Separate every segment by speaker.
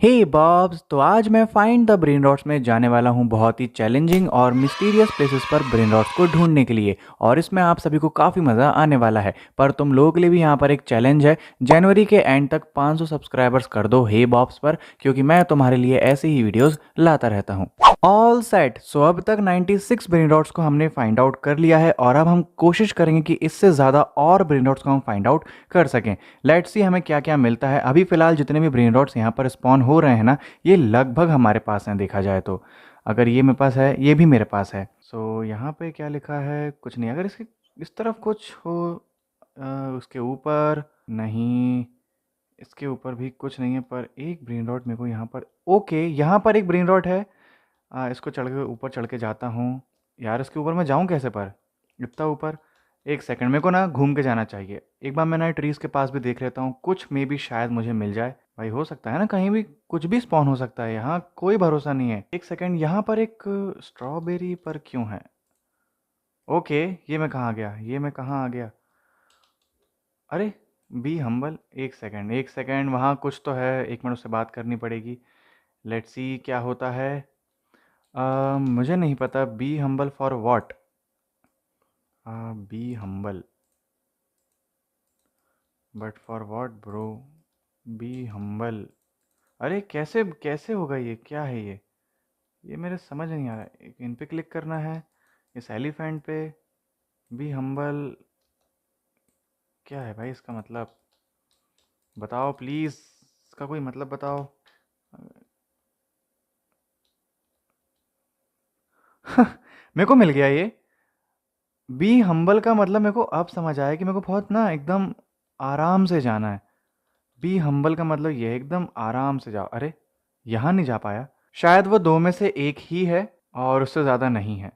Speaker 1: हे bobs, तो आज मैं फाइंड द ब्रेन रॉट्स में जाने वाला हूँ बहुत ही चैलेंजिंग और मिस्टीरियस प्लेसेस पर ब्रेन रॉट्स को ढूंढने के लिए। और इसमें आप सभी को काफ़ी मज़ा आने वाला है। पर तुम लोगों के लिए भी यहाँ पर एक चैलेंज है। जनवरी के एंड तक 500 सब्सक्राइबर्स कर दो हे बॉब्स पर, क्योंकि मैं तुम्हारे लिए ऐसे ही वीडियोज़ लाता रहता हूँ। All set. सो अब तक 96 ब्रेन रॉट्स को हमने फाइंड आउट कर लिया है और अब हम कोशिश करेंगे कि इससे ज़्यादा और ब्रेन रॉट्स को हम फाइंड आउट कर सकें। लेट्स सी हमें क्या क्या मिलता है। अभी फ़िलहाल जितने भी ब्रेन रॉट्स यहाँ पर स्पॉन हो रहे हैं ना, ये लगभग हमारे पास हैं देखा जाए तो। अगर ये मेरे पास है, ये भी मेरे पास है। सो यहाँ पे क्या लिखा है? कुछ नहीं। अगर इसके इस तरफ कुछ हो, उसके ऊपर नहीं, इसके ऊपर भी कुछ नहीं है। पर एक ब्रेन रॉट मेरे को यहाँ पर, ओके यहाँ पर एक ब्रेन रॉट है। इसको चढ़ के ऊपर चढ़ के जाता हूँ। यार इसके ऊपर मैं जाऊँ कैसे? पर इतना ऊपर, एक सेकंड, मेरे को ना घूम के जाना चाहिए। एक बार मैं ना ट्रीज़ के पास भी देख लेता हूँ, कुछ में भी शायद मुझे मिल जाए। भाई हो सकता है ना, कहीं भी कुछ भी स्पॉन हो सकता है, यहाँ कोई भरोसा नहीं है। एक सेकंड, यहाँ पर एक स्ट्रॉबेरी पर क्यों है? ओके, ये मैं कहाँ गया? ये मैं कहाँ आ गया? अरे बी हम्बल, एक सेकंड एक सेकंड, वहाँ कुछ तो है। एक मिनट उससे बात करनी पड़ेगी। लेट्स सी क्या होता है। मुझे नहीं पता। Be humble for what? Be humble but for what bro? Be humble, अरे कैसे कैसे होगा ये? क्या है ये मेरे समझ नहीं आ रहा है। इन पे क्लिक करना है, इस एलिफेंट पे। बी हम्बल क्या है भाई? इसका मतलब बताओ प्लीज़, इसका कोई मतलब बताओ। मेरे को मिल गया ये। बी हम्बल का मतलब मेरे को अब समझ आया कि मेरे को बहुत ना एकदम आराम से जाना है। बी हम्बल का मतलब ये है, एकदम आराम से जाओ। अरे यहाँ नहीं जा पाया। शायद वो दो में से एक ही है और उससे ज़्यादा नहीं है।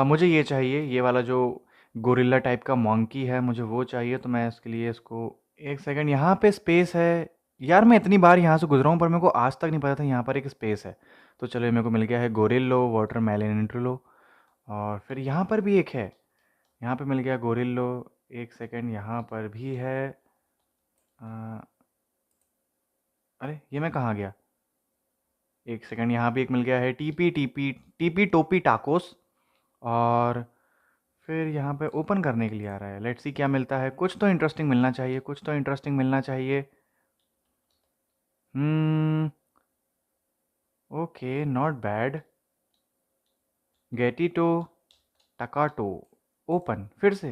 Speaker 1: मुझे ये चाहिए, ये वाला जो गोरिल्ला टाइप का मॉन्की है, मुझे वो चाहिए। तो मैं इसके लिए इसको, एक सेकंड, यहाँ पे स्पेस है। यार मैं इतनी बार यहाँ से गुजरा हूँ पर मेरे को आज तक नहीं पता था यहाँ पर एक स्पेस है। तो चलो, मेरे को मिल गया है गोरिल्लो वाटरमेलन इंट्रोलो। और फिर यहाँ पर भी एक है, यहाँ पे मिल गया गोरिल्लो। एक सेकंड, यहाँ पर भी है। अ, अरे ये मैं कहाँ गया? एक सेकंड, यहाँ भी एक मिल गया है, टीपी टीपी टीपी टोपी टाकोस। और फिर यहाँ पे ओपन करने के लिए आ रहा है। लेट्स सी क्या मिलता है। कुछ तो इंटरेस्टिंग मिलना चाहिए, कुछ तो इंटरेस्टिंग मिलना चाहिए। हम्म, ओके, नॉट बैड। गेटिटो टकाटो, ओपन फिर से।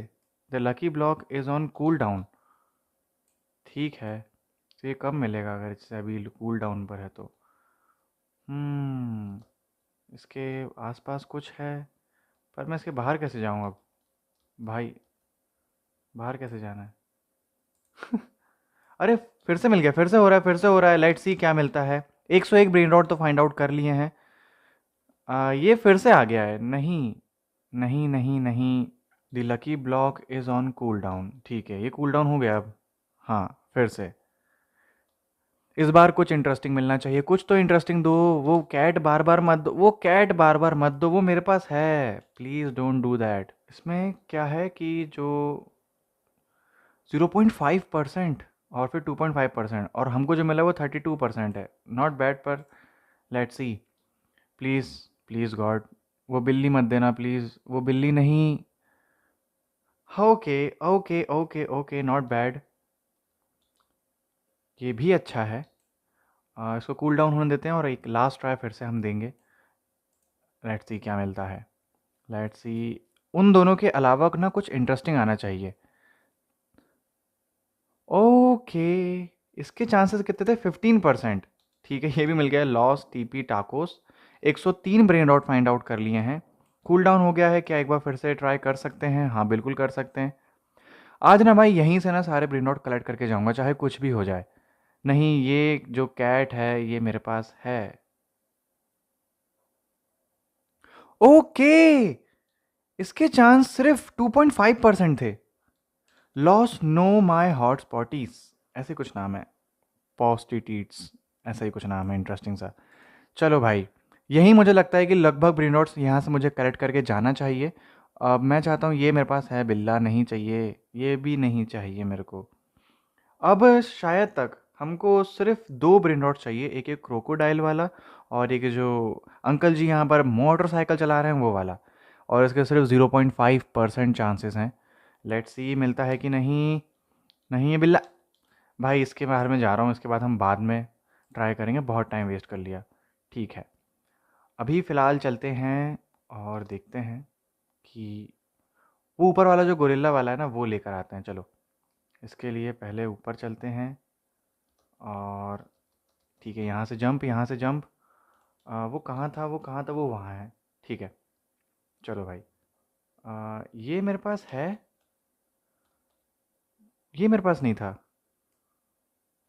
Speaker 1: The lucky block is on cool down. ठीक है, तो ये कब मिलेगा अगर इससे अभी कूल डाउन पर है तो? इसके आसपास कुछ है, पर मैं इसके बाहर कैसे जाऊँ अब? भाई बाहर कैसे जाना है? अरे फिर से मिल गया, फिर से हो रहा है, फिर से हो रहा है। लेट्स सी क्या मिलता है। 101 ब्रेन रॉट तो फाइंड आउट कर लिए हैं। ये फिर से आ गया है। नहीं नहीं नहीं नहीं, the lucky block is on cool down. ठीक है, ये कूल डाउन हो गया अब। हाँ, फिर से। इस बार कुछ इंटरेस्टिंग मिलना चाहिए, कुछ तो इंटरेस्टिंग दो। वो कैट बार बार मत दो, वो कैट बार बार मत दो, वो मेरे पास है। Please don't do that. इसमें क्या है कि जो 0.5% और फिर 2.5%, और हमको जो मिला वो 32% है। नॉट बैड, पर let's see. Please please God, वो बिल्ली मत देना प्लीज़, वो बिल्ली नहीं। Okay okay okay okay, not bad, ये भी अच्छा है। इसको कूल डाउन होने देते हैं और एक लास्ट ट्राई फिर से हम देंगे। लेट्स सी क्या मिलता है। लेट्स सी, उन दोनों के अलावा ना कुछ इंटरेस्टिंग आना चाहिए। ओके, इसके चांसेस कितने थे? 15%। ठीक है, ये भी मिल गया। लॉस टीपी tacos, 103 brain rot find out कर लिए हैं। कूल डाउन हो गया है क्या? एक बार फिर से ट्राई कर सकते हैं? हाँ बिल्कुल कर सकते हैं। आज ना भाई यहीं से ना सारे ब्रेन रॉट कलेक्ट करके जाऊंगा, चाहे कुछ भी हो जाए। नहीं, ये जो कैट है ये मेरे पास है। ओके, इसके चांस सिर्फ 2.5% थे। लॉस नो माई हॉट स्पॉटीज, ऐसे कुछ नाम है। पॉस्टिटीट्स, ऐसा ही कुछ नाम है इंटरेस्टिंग सा। चलो भाई, यही मुझे लगता है कि लगभग ब्रेन रॉट्स यहाँ से मुझे कलेक्ट करके जाना चाहिए। अब मैं चाहता हूँ, ये मेरे पास है, बिल्ला नहीं चाहिए, ये भी नहीं चाहिए मेरे को। अब शायद तक हमको सिर्फ 2 ब्रेन रॉट चाहिए, एक एक क्रोकोडाइल वाला और एक जो अंकल जी यहाँ पर मोटरसाइकिल चला रहे हैं वो वाला। और इसके सिर्फ 0.5% चांसेस हैं। लेट्स सी मिलता है कि नहीं। नहीं है बिल्ला। भाई इसके बाहर में जा रहा हूँ, इसके बाद हम बाद में ट्राई करेंगे, बहुत टाइम वेस्ट कर लिया। ठीक है, अभी फ़िलहाल चलते हैं और देखते हैं कि वो ऊपर वाला जो गोरिल्ला वाला है ना वो लेकर आते हैं। चलो इसके लिए पहले ऊपर चलते हैं। और ठीक है, यहाँ से जंप, यहाँ से जंप। वो कहाँ था, वो कहाँ था, वो वहाँ है। ठीक है, चलो भाई। ये मेरे पास है, ये मेरे पास नहीं था।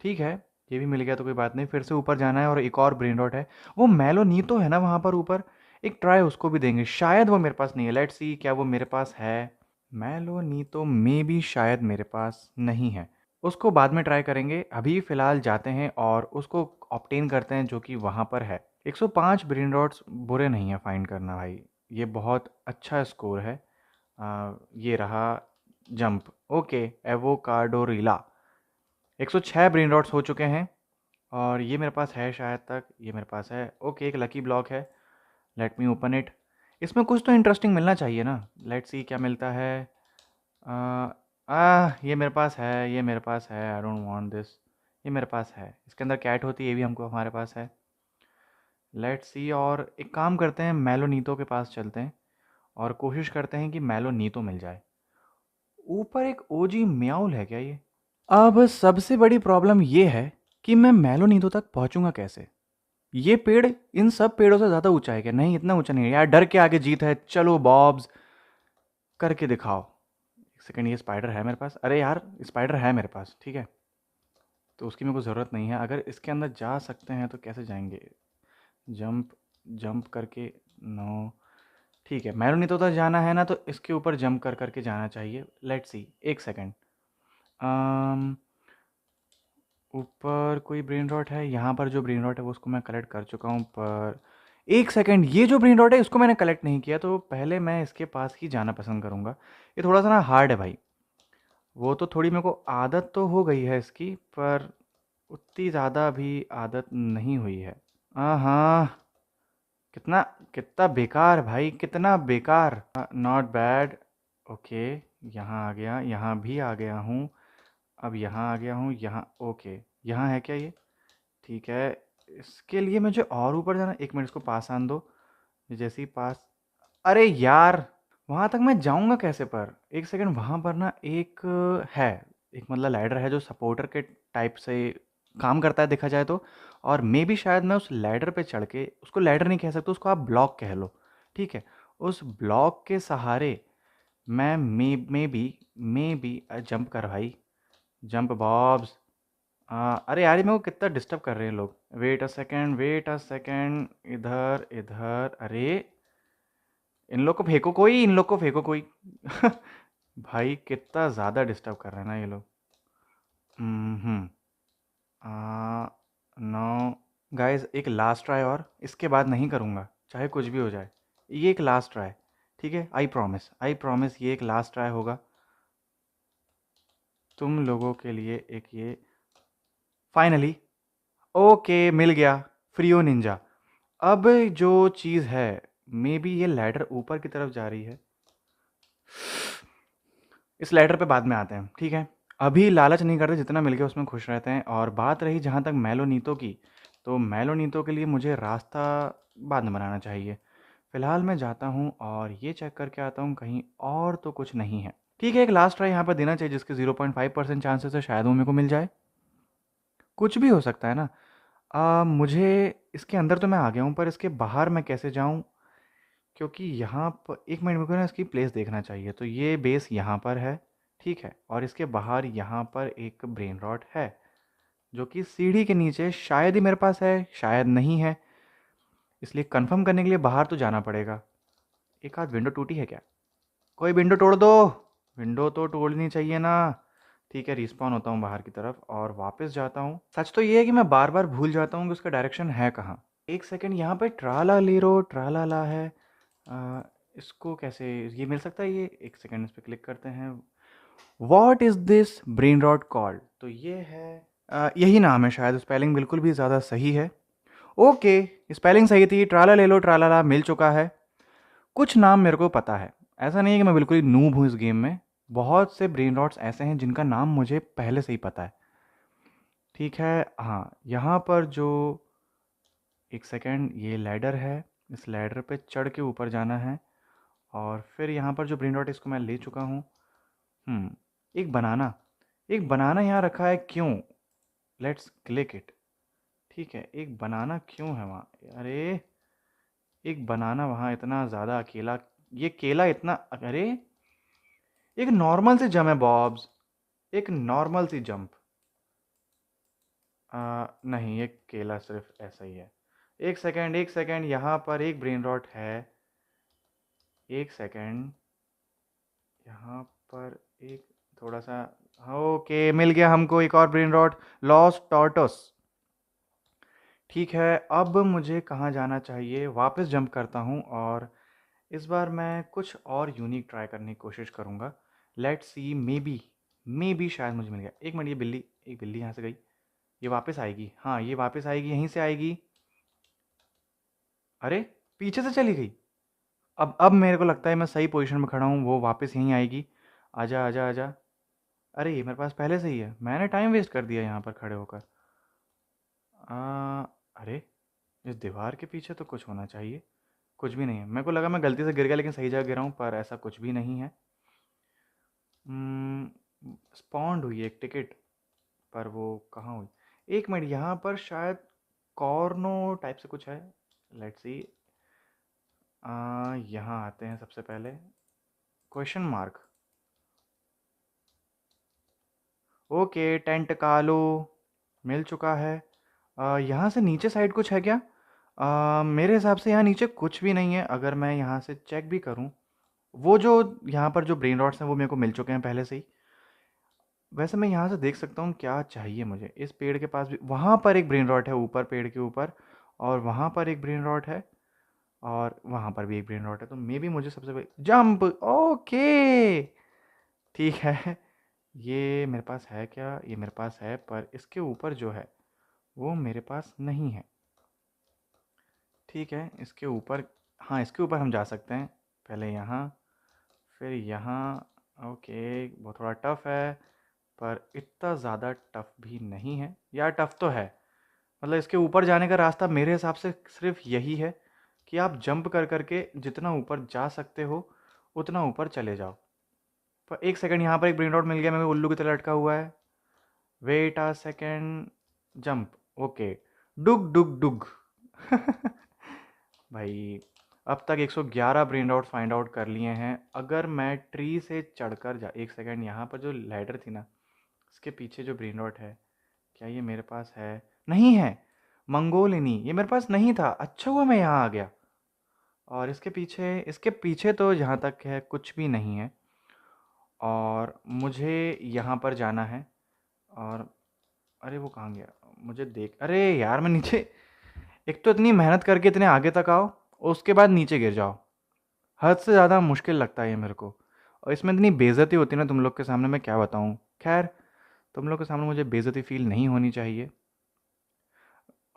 Speaker 1: ठीक है, ये भी मिल गया तो कोई बात नहीं। फिर से ऊपर जाना है और एक और ब्रेन रॉट है। वो मेलोनीतो है ना वहाँ पर ऊपर, एक ट्राई उसको भी देंगे। शायद वो मेरे पास नहीं है, लेट्स सी क्या वो मेरे पास है। मेलोनीतो मे भी शायद मेरे पास नहीं है, उसको बाद में ट्राई करेंगे। अभी फ़िलहाल जाते हैं और उसको ऑब्टेन करते हैं जो कि वहाँ पर है। 105 ब्रेन रॉट्स बुरे नहीं है फाइंड करना भाई, ये बहुत अच्छा स्कोर है। ये रहा जंप। ओके, एवोकाडोरिला। 106 ब्रेन रॉट्स हो चुके हैं और ये मेरे पास है शायद तक, ये मेरे पास है। ओके, एक लकी ब्लॉक है। Let me open it. इसमें कुछ तो इंटरेस्टिंग मिलना चाहिए ना। लेट्स सी क्या मिलता है। ये मेरे पास है, ये मेरे पास है। I don't want this. ये मेरे पास है, इसके अंदर कैट होती है, ये भी हमको हमारे पास है। लेट्स सी, और एक काम करते हैं, मेलोनीतो के पास चलते हैं और कोशिश करते हैं कि मेलोनीतो मिल जाए। ऊपर एक ओजी म्याउल है क्या ये? अब सबसे बड़ी प्रॉब्लम ये है कि मैं मेलोनीतो तक पहुंचूंगा कैसे। ये पेड़ इन सब पेड़ों से ज़्यादा ऊंचा है क्या? नहीं, इतना ऊंचा नहीं है यार। डर के आगे जीत है, चलो बॉब्स करके दिखाओ। एक सेकंड, ये स्पाइडर है मेरे पास। अरे यार, स्पाइडर है मेरे पास, ठीक है, तो उसकी मेरे को ज़रूरत नहीं है। अगर इसके अंदर जा सकते हैं तो कैसे जाएंगे? जंप, जंप करके। नो, ठीक है, मैरोनीतो तक जाना है ना, तो इसके ऊपर जंप कर करके जाना चाहिए। लेट्स सी, एक सेकंड। ऊपर कोई ब्रेन रॉट है? यहाँ पर जो ब्रेन रॉट है वो उसको मैं कलेक्ट कर चुका हूँ, पर एक सेकंड, ये जो ब्रेन रॉट है इसको मैंने कलेक्ट नहीं किया, तो पहले मैं इसके पास ही जाना पसंद करूँगा। ये थोड़ा सा ना हार्ड है भाई। वो तो थोड़ी मेरे को आदत तो हो गई है इसकी, पर उतनी ज़्यादा अभी आदत नहीं हुई है। हाँ, कितना कितना बेकार भाई, कितना बेकार। Not bad. ओके, यहाँ आ गया, यहाँ भी आ गया हूँ। अब यहाँ आ गया हूँ, यहाँ ओके। यहाँ है क्या ये? ठीक है, इसके लिए मुझे और ऊपर जाना। एक मिनट, इसको पास आन दो। जैसे ही पास, अरे यार, वहाँ तक मैं जाऊँगा कैसे? पर एक सेकंड, वहाँ पर ना एक है, एक मतलब लैडर है जो सपोर्टर के टाइप से काम करता है देखा जाए तो। और मे भी शायद मैं उस लैडर पे चढ़ के, उसको लैडर नहीं कह सकते, उसको आप ब्लॉक कह लो। ठीक है, उस ब्लॉक के सहारे मैं मे बी जंप कर भाई। Jump bobs. अरे यार, ये मेरे को कितना डिस्टर्ब कर रहे हैं लोग। Wait a second, wait a second. इधर इधर, अरे इन लोग को फेंको कोई, इन लोग को फेंको कोई। भाई कितना ज़्यादा डिस्टर्ब कर रहे हैं ना ये लोग। हम्म। नो गाइस, एक लास्ट ट्राई और इसके बाद नहीं करूँगा, चाहे कुछ भी हो जाए। ये एक लास्ट ट्राई, ठीक है, आई प्रॉमिस, आई प्रॉमिस, ये एक लास्ट ट्राई होगा तुम लोगों के लिए। एक ये फाइनली, ओके, मिल गया। फ्रियो निंजा। अब जो चीज़ है, मे बी ये लैडर ऊपर की तरफ जा रही है। इस लेटर पे बाद में आते हैं, ठीक है। अभी लालच नहीं करते, जितना मिल गया उसमें खुश रहते हैं। और बात रही जहाँ तक मेलोनीतो की, तो मेलोनीतो के लिए मुझे रास्ता बाद में बनाना चाहिए। फ़िलहाल मैं जाता हूँ और ये चेक करके आता हूँ कहीं और तो कुछ नहीं है। ठीक है, एक लास्ट ट्राई यहाँ पर देना चाहिए, जिसके 0.5% चांसेस है शायद वो मेरे को मिल जाए। कुछ भी हो सकता है ना। मुझे इसके अंदर तो मैं आ गया हूँ, पर इसके बाहर मैं कैसे जाऊँ? क्योंकि यहाँ पर एक मिनट, मेरे को ना इसकी प्लेस देखना चाहिए। तो ये बेस यहाँ पर है, ठीक है, और इसके बाहर यहाँ पर एक ब्रेन रॉट है जो कि सीढ़ी के नीचे शायद ही मेरे पास है, शायद नहीं है। इसलिए कंफर्म करने के लिए बाहर तो जाना पड़ेगा। एक आध विंडो टूटी है क्या? कोई विंडो तोड़ दो। विंडो तो तोड़नी चाहिए ना। ठीक है, रिस्पॉन होता हूँ बाहर की तरफ और वापस जाता हूँ। सच तो ये है कि मैं बार बार भूल जाता हूँ कि उसका डायरेक्शन है कहाँ। एक सेकंड, यहाँ पे ट्राला लीरो ट्राला ला है। आ, इसको कैसे ये मिल सकता है? ये एक सेकंड, इस पर क्लिक करते हैं। What is this brain rot called? तो ये है यही नाम है शायद, स्पेलिंग बिल्कुल भी ज़्यादा सही है। ओके, स्पेलिंग सही थी, ट्राला ले लो ट्रालाला मिल चुका है। कुछ नाम मेरे को पता है, ऐसा नहीं है कि मैं बिल्कुल ही नूब हूँ इस गेम में। बहुत से ब्रेन रॉट्स ऐसे हैं जिनका नाम मुझे पहले से ही पता है। ठीक है, हाँ, यहाँ पर जो, एक सेकंड, ये लैडर है, इस लैडर पे चढ़ के ऊपर जाना है। और फिर यहाँ पर जो ब्रेन रॉट, इसको मैं ले चुका हूँ। हम्म, एक बनाना, एक बनाना यहाँ रखा है, क्यों? Let's click it. ठीक है, एक बनाना क्यों है वहाँ? अरे, एक बनाना वहाँ इतना ज़्यादा अकेला, ये केला इतना, अरे, एक नॉर्मल सी जंप है बॉब्स, एक नॉर्मल सी जंप। नहीं, ये केला सिर्फ ऐसा ही है। एक सेकंड, एक सेकंड, यहाँ पर एक ब्रेन रॉट है। एक सेकंड, यहाँ पर एक, थोड़ा सा, ओके, मिल गया हमको एक और ब्रेन रॉट, लॉस्ट टॉर्टोस। ठीक है, अब मुझे कहाँ जाना चाहिए? वापस जंप करता हूँ और इस बार मैं कुछ और यूनिक ट्राई करने की कोशिश करूँगा। लेट्स सी, मे बी शायद मुझे मिल गया। एक मिनट, ये बिल्ली, एक बिल्ली यहाँ से गई, ये वापस आएगी, हाँ ये वापस आएगी, यहीं से आएगी। अरे, पीछे से चली गई। अब मेरे को लगता है मैं सही पोजीशन में खड़ा हूँ, वो वापस यहीं आएगी। आजा आजा आजा। अरे, ये मेरे पास पहले से ही है, मैंने टाइम वेस्ट कर दिया यहाँ पर खड़े होकर। अरे, इस दीवार के पीछे तो कुछ होना चाहिए। कुछ भी नहीं है, मेरे को लगा मैं गलती से गिर गया लेकिन सही जगह गिरा हूँ, पर ऐसा कुछ भी नहीं है। स्पॉन्ड हुई एक टिकट, पर वो कहाँ हुई? एक मिनट, यहाँ पर शायद कॉर्नो टाइप से कुछ है। लेट्स सी, यहाँ आते हैं सबसे पहले, क्वेश्चन मार्क। ओके, टेंट कालो मिल चुका है। यहाँ से नीचे साइड कुछ है क्या? मेरे हिसाब से यहाँ नीचे कुछ भी नहीं है। अगर मैं यहाँ से चेक भी करूँ, वो जो यहाँ पर जो ब्रेन रॉट्स हैं वो मेरे को मिल चुके हैं पहले से ही। वैसे मैं यहाँ से देख सकता हूँ क्या चाहिए मुझे। इस पेड़ के पास भी, वहाँ पर एक ब्रेन रॉट है ऊपर पेड़ के ऊपर, और वहाँ पर एक ब्रेन रॉट है, और वहाँ पर भी एक ब्रेन रॉट है। तो मे बी मुझे सबसे पहले जंप। ओके, ठीक है। ये मेरे पास है क्या? ये मेरे पास है, पर इसके ऊपर जो है वो मेरे पास नहीं है। ठीक है, इसके ऊपर, हाँ इसके ऊपर हम जा सकते हैं। पहले यहाँ, फिर यहाँ। ओके, वो थोड़ा टफ़ है, पर इतना ज़्यादा टफ़ भी नहीं है। यार, टफ़ तो है, मतलब इसके ऊपर जाने का रास्ता मेरे हिसाब से सिर्फ यही है कि आप जंप कर करके जितना ऊपर जा सकते हो उतना ऊपर चले जाओ। पर एक सेकंड, यहाँ पर एक ब्रेन रॉट मिल गया, मैं उल्लू की तरह लटका हुआ है। Wait a second, jump. Okay, डुग डुग डुग। भाई, अब तक 111 ब्रेन रॉट फाइंड आउट कर लिए हैं। अगर मैं ट्री से चढ़कर जा, एक सेकंड, यहाँ पर जो लैडर थी ना, इसके पीछे जो ब्रेन रॉट है, क्या ये मेरे पास है? नहीं है, मंगोलिनी, ये मेरे पास नहीं था। अच्छा हुआ मैं यहाँ आ गया। और इसके पीछे तो जहाँ तक है कुछ भी नहीं है, और मुझे यहाँ पर जाना है। और अरे, वो कहाँ गया? मुझे देख, अरे यार, मैं नीचे, एक तो इतनी मेहनत करके इतने आगे तक आओ, उसके बाद नीचे गिर जाओ। हद से ज़्यादा मुश्किल लगता है ये मेरे को। और इसमें इतनी बेइज्जती होती है ना तुम लोग के सामने, मैं क्या बताऊँ। खैर, तुम लोग के सामने मुझे बेइज्जती फील नहीं होनी चाहिए।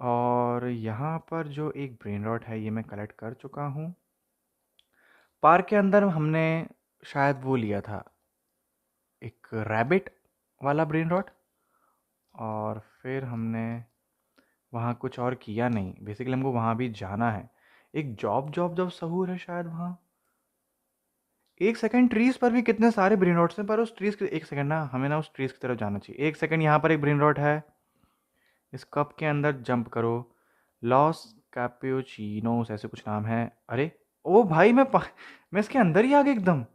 Speaker 1: और यहाँ पर जो एक ब्रेन रॉट है ये मैं कलेक्ट कर चुका हूँ। पार्क के अंदर हमने शायद वो लिया था, एक रैबिट वाला ब्रेन रॉट, और फिर हमने वहाँ कुछ और किया नहीं। बेसिकली हमको वहाँ भी जाना है। एक जॉब जॉब जॉब सहूर है शायद वहाँ। एक सेकंड, ट्रीज पर भी कितने सारे ब्रेन रॉट्स हैं, पर उस ट्रीज के, एक सेकंड ना, हमें ना उस ट्रीज की तरफ जाना चाहिए। एक सेकंड, यहाँ पर एक ब्रेन रॉट है, इस कप के अंदर जंप करो। लॉस कैप्यूचिनोस ऐसे कुछ नाम है। अरे, ओ भाई, मैं इसके अंदर ही आ गया एकदम।